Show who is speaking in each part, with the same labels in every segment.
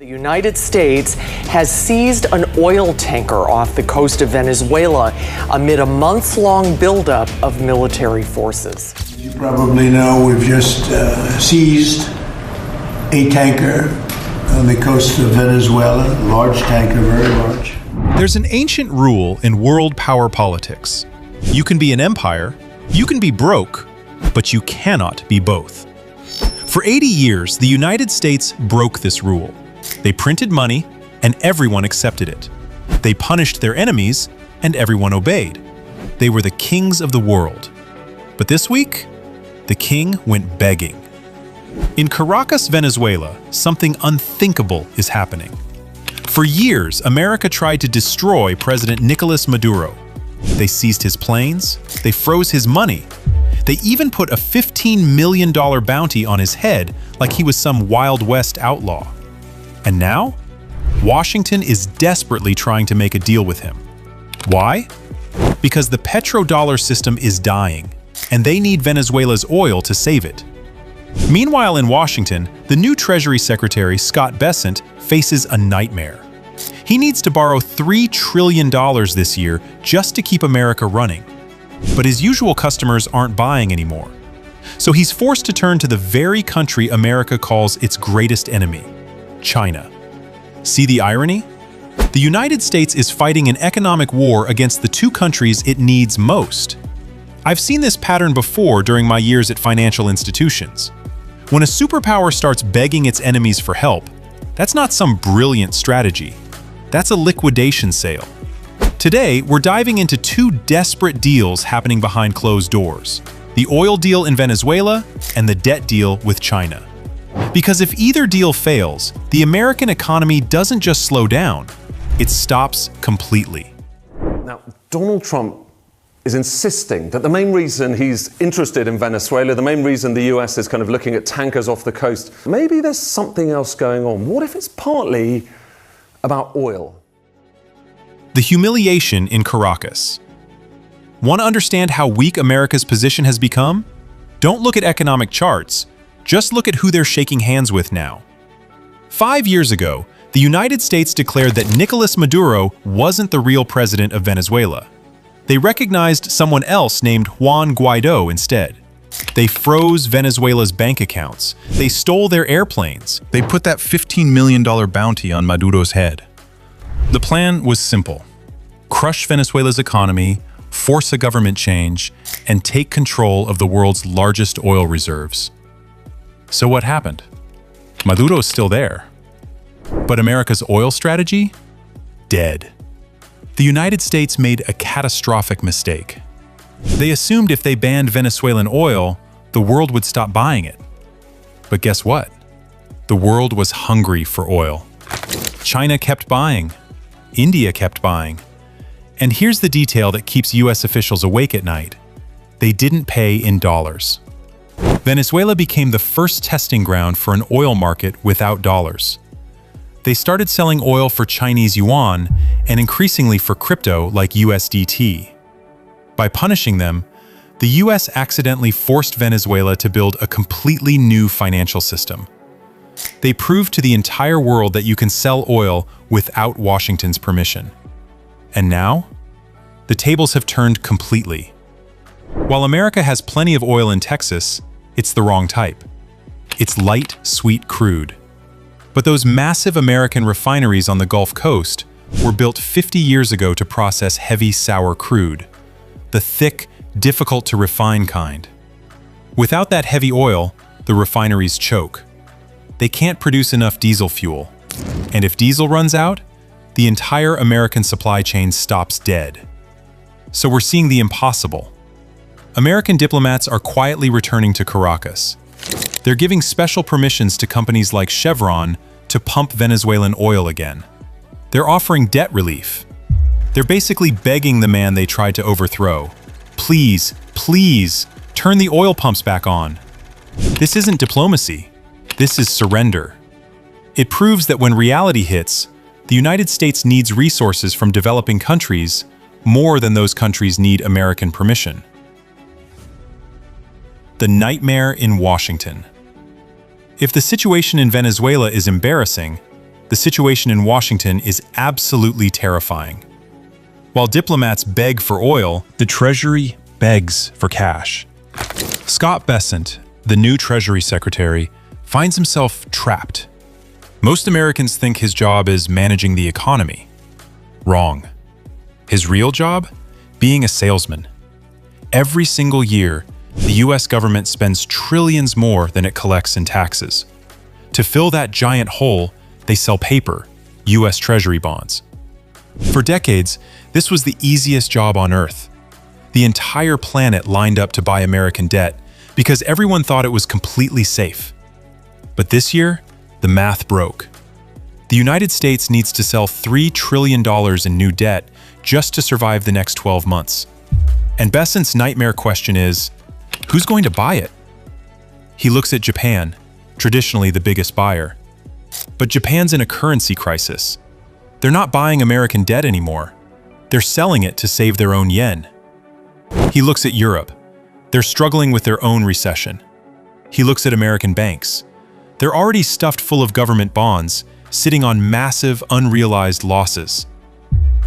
Speaker 1: The United States has seized an oil tanker off the coast of Venezuela amid a months-long buildup of military forces.
Speaker 2: You probably know we've just seized a tanker on the coast of Venezuela, a large tanker, very large.
Speaker 3: There's an ancient rule in world power politics. You can be an empire, you can be broke, but you cannot be both. For 80 years, the United States broke this rule. They printed money, and everyone accepted it. They punished their enemies, and everyone obeyed. They were the kings of the world. But this week, the king went begging. In Caracas, Venezuela, something unthinkable is happening. For years, America tried to destroy President Nicolas Maduro. They seized his planes, they froze his money. They even put a $15 million bounty on his head like he was some Wild West outlaw. And now, Washington is desperately trying to make a deal with him. Why? Because the petrodollar system is dying, and they need Venezuela's oil to save it. Meanwhile, in Washington, the new Treasury Secretary, Scott Bessent, faces a nightmare. He needs to borrow $3 trillion this year just to keep America running. But his usual customers aren't buying anymore. So he's forced to turn to the very country America calls its greatest enemy, China. See the irony? The United States is fighting an economic war against the two countries it needs most. I've seen this pattern before during my years at financial institutions. When a superpower starts begging its enemies for help, that's not some brilliant strategy. That's a liquidation sale. Today, we're diving into two desperate deals happening behind closed doors: the oil deal in Venezuela and the debt deal with China. Because if either deal fails, the American economy doesn't just slow down, it stops completely.
Speaker 4: Now, Donald Trump is insisting that the main reason he's interested in Venezuela, the main reason the US is kind of looking at tankers off the coast, maybe there's something else going on. What if it's partly about oil?
Speaker 3: The humiliation in Caracas. Want to understand how weak America's position has become? Don't look at economic charts. Just look at who they're shaking hands with now. 5 years ago, the United States declared that Nicolas Maduro wasn't the real president of Venezuela. They recognized someone else named Juan Guaido instead. They froze Venezuela's bank accounts. They stole their airplanes.
Speaker 5: They put that $15 million bounty on Maduro's head. The plan was simple: crush Venezuela's economy, force a government change, and take control of the world's largest oil reserves. So what happened? Maduro's still there. But America's oil strategy? Dead. The United States made a catastrophic mistake. They assumed if they banned Venezuelan oil, the world would stop buying it. But guess what? The world was hungry for oil. China kept buying. India kept buying. And here's the detail that keeps US officials awake at night. They didn't pay in dollars. Venezuela became the first testing ground for an oil market without dollars. They started selling oil for Chinese yuan and increasingly for crypto like USDT. By punishing them, the US accidentally forced Venezuela to build a completely new financial system. They proved to the entire world that you can sell oil without Washington's permission. And now, the tables have turned completely. While America has plenty of oil in Texas, it's the wrong type. It's light, sweet crude. But those massive American refineries on the Gulf Coast were built 50 years ago to process heavy, sour crude, the thick, difficult to refine kind. Without that heavy oil, the refineries choke. They can't produce enough diesel fuel. And if diesel runs out, the entire American supply chain stops dead. So we're seeing the impossible. American diplomats are quietly returning to Caracas. They're giving special permissions to companies like Chevron to pump Venezuelan oil again. They're offering debt relief. They're basically begging the man they tried to overthrow. Please, please, turn the oil pumps back on. This isn't diplomacy. This is surrender. It proves that when reality hits, the United States needs resources from developing countries more than those countries need American permission. The nightmare in Washington. If the situation in Venezuela is embarrassing, the situation in Washington is absolutely terrifying. While diplomats beg for oil, the Treasury begs for cash. Scott Bessent, the new Treasury Secretary, finds himself trapped. Most Americans think his job is managing the economy. Wrong. His real job? Being a salesman. Every single year, the US government spends trillions more than it collects in taxes. To fill that giant hole, they sell paper, US Treasury bonds. For decades, this was the easiest job on Earth. The entire planet lined up to buy American debt because everyone thought it was completely safe. But this year, the math broke. The United States needs to sell $3 trillion in new debt just to survive the next 12 months. And Bessent's nightmare question is, who's going to buy it? He looks at Japan, traditionally the biggest buyer. But Japan's in a currency crisis. They're not buying American debt anymore. They're selling it to save their own yen. He looks at Europe. They're struggling with their own recession. He looks at American banks. They're already stuffed full of government bonds, sitting on massive, unrealized losses.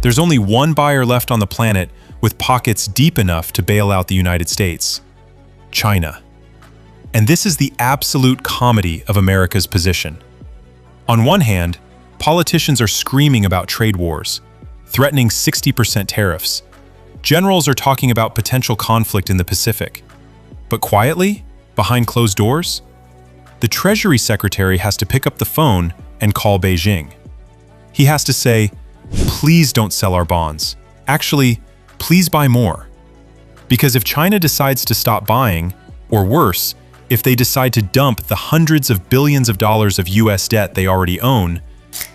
Speaker 5: There's only one buyer left on the planet with pockets deep enough to bail out the United States: China. And this is the absolute comedy of America's position. On one hand, politicians are screaming about trade wars, threatening 60% tariffs. Generals are talking about potential conflict in the Pacific. But quietly, behind closed doors, the Treasury Secretary has to pick up the phone and call Beijing. He has to say, please don't sell our bonds. Actually, please buy more. Because if China decides to stop buying, or worse, if they decide to dump the hundreds of billions of dollars of US debt they already own,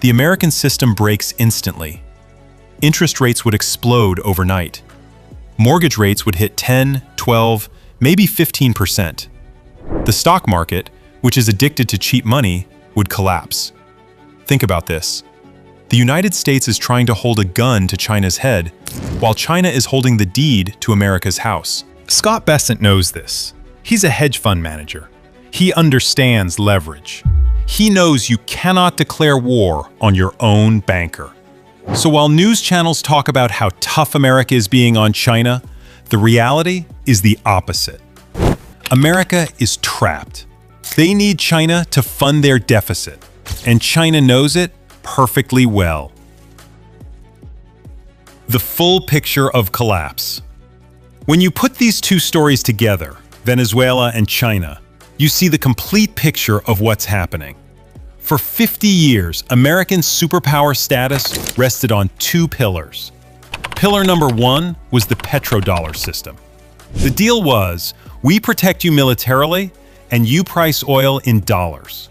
Speaker 5: the American system breaks instantly. Interest rates would explode overnight. Mortgage rates would hit 10, 12, maybe 15%. The stock market, which is addicted to cheap money, would collapse. Think about this. The United States is trying to hold a gun to China's head, while China is holding the deed to America's house.
Speaker 3: Scott Bessent knows this. He's a hedge fund manager. He understands leverage. He knows you cannot declare war on your own banker. So while news channels talk about how tough America is being on China, the reality is the opposite. America is trapped. They need China to fund their deficit, and China knows it perfectly well. The full picture of collapse. When you put these two stories together, Venezuela and China, you see the complete picture of what's happening. For 50 years, American superpower status rested on two pillars. Pillar number one was the petrodollar system. The deal was, we protect you militarily, and you price oil in dollars.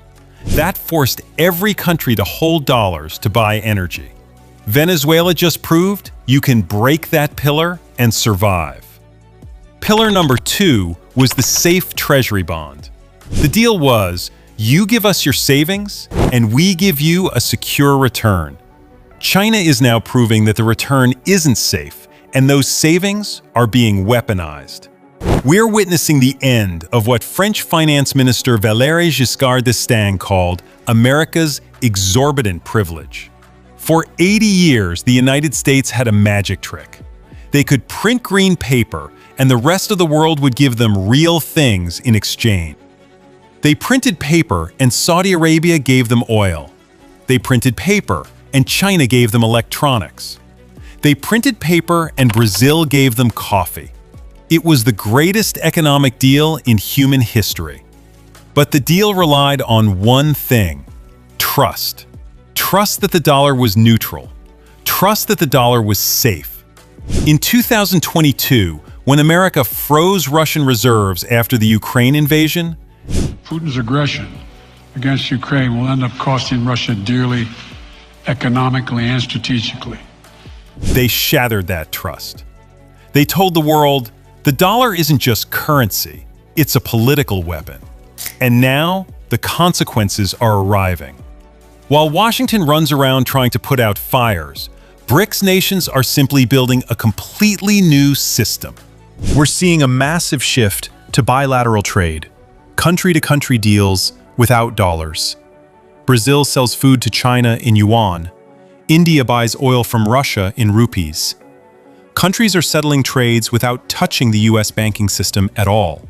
Speaker 3: That forced every country to hold dollars to buy energy. Venezuela just proved you can break that pillar and survive. Pillar number two was the safe treasury bond. The deal was, you give us your savings, and we give you a secure return. China is now proving that the return isn't safe, and those savings are being weaponized. We're witnessing the end of what French Finance Minister Valéry Giscard d'Estaing called America's exorbitant privilege. For 80 years, the United States had a magic trick. They could print green paper, and the rest of the world would give them real things in exchange. They printed paper, and Saudi Arabia gave them oil. They printed paper, and China gave them electronics. They printed paper, and Brazil gave them coffee. It was the greatest economic deal in human history. But the deal relied on one thing: trust. Trust that the dollar was neutral. Trust that the dollar was safe. In 2022, when America froze Russian reserves after the Ukraine invasion,
Speaker 6: Putin's aggression against Ukraine will end up costing Russia dearly, economically and strategically.
Speaker 3: they shattered that trust. They told the world, the dollar isn't just currency, it's a political weapon. And now, the consequences are arriving. While Washington runs around trying to put out fires, BRICS nations are simply building a completely new system. We're seeing a massive shift to bilateral trade, country-to-country deals without dollars.
Speaker 5: Brazil sells food to China in yuan. India buys oil from Russia in rupees. Countries are settling trades without touching the US banking system at all.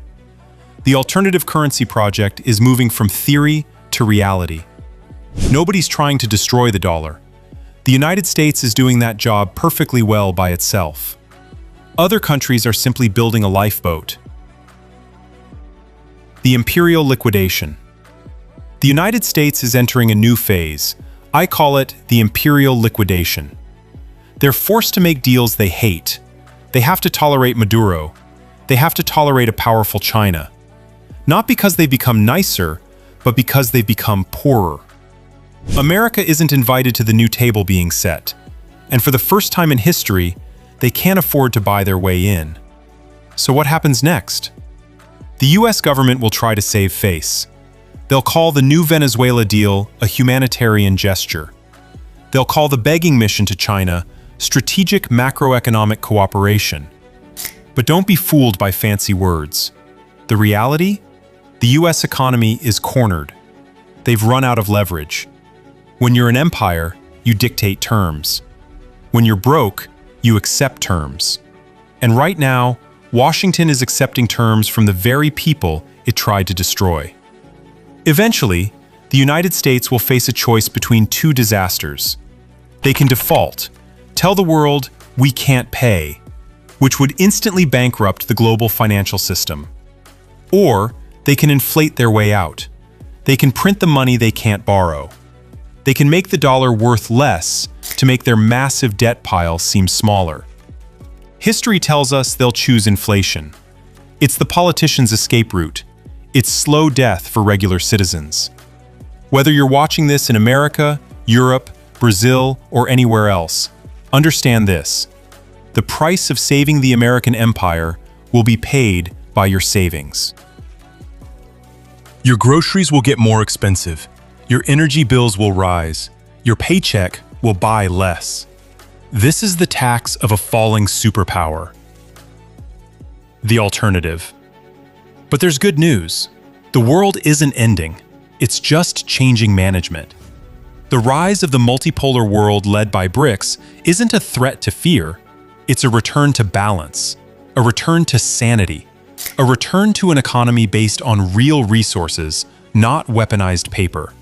Speaker 5: The alternative currency project is moving from theory to reality. Nobody's trying to destroy the dollar. The United States is doing that job perfectly well by itself. Other countries are simply building a lifeboat. The imperial liquidation. The United States is entering a new phase. I call it the imperial liquidation. They're forced to make deals they hate. They have to tolerate Maduro. They have to tolerate a powerful China. Not because they've become nicer, but because they've become poorer. America isn't invited to the new table being set, and for the first time in history, they can't afford to buy their way in. So what happens next? The US government will try to save face. They'll call the new Venezuela deal a humanitarian gesture. They'll call the begging mission to China strategic macroeconomic cooperation. But don't be fooled by fancy words. The reality? The US economy is cornered. They've run out of leverage. When you're an empire, you dictate terms. When you're broke, you accept terms. And right now, Washington is accepting terms from the very people it tried to destroy. Eventually, the United States will face a choice between two disasters. They can default, tell the world, we can't pay, which would instantly bankrupt the global financial system. Or they can inflate their way out. They can print the money they can't borrow. They can make the dollar worth less to make their massive debt pile seem smaller. History tells us they'll choose inflation. It's the politicians' escape route. It's slow death for regular citizens. Whether you're watching this in America, Europe, Brazil, or anywhere else, understand this. The price of saving the American empire will be paid by your savings. Your groceries will get more expensive. Your energy bills will rise. Your paycheck will buy less. This is the tax of a falling superpower. The alternative. But there's good news. The world isn't ending. It's just changing management. The rise of the multipolar world led by BRICS isn't a threat to fear. It's a return to balance, a return to sanity, a return to an economy based on real resources, not weaponized paper.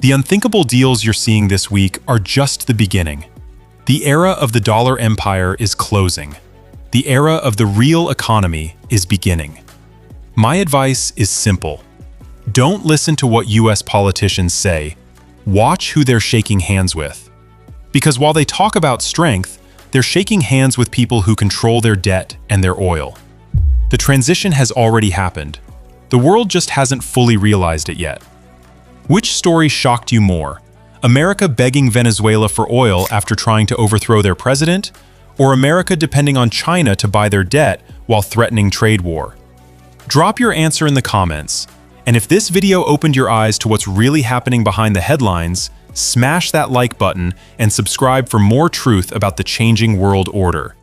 Speaker 5: The unthinkable deals you're seeing this week are just the beginning. The era of the dollar empire is closing. The era of the real economy is beginning. My advice is simple. Don't listen to what US politicians say. Watch who they're shaking hands with. Because while they talk about strength, they're shaking hands with people who control their debt and their oil. The transition has already happened. The world just hasn't fully realized it yet. Which story shocked you more? America begging Venezuela for oil after trying to overthrow their president? Or America depending on China to buy their debt while threatening trade war? Drop your answer in the comments. And if this video opened your eyes to what's really happening behind the headlines, smash that like button and subscribe for more truth about the changing world order.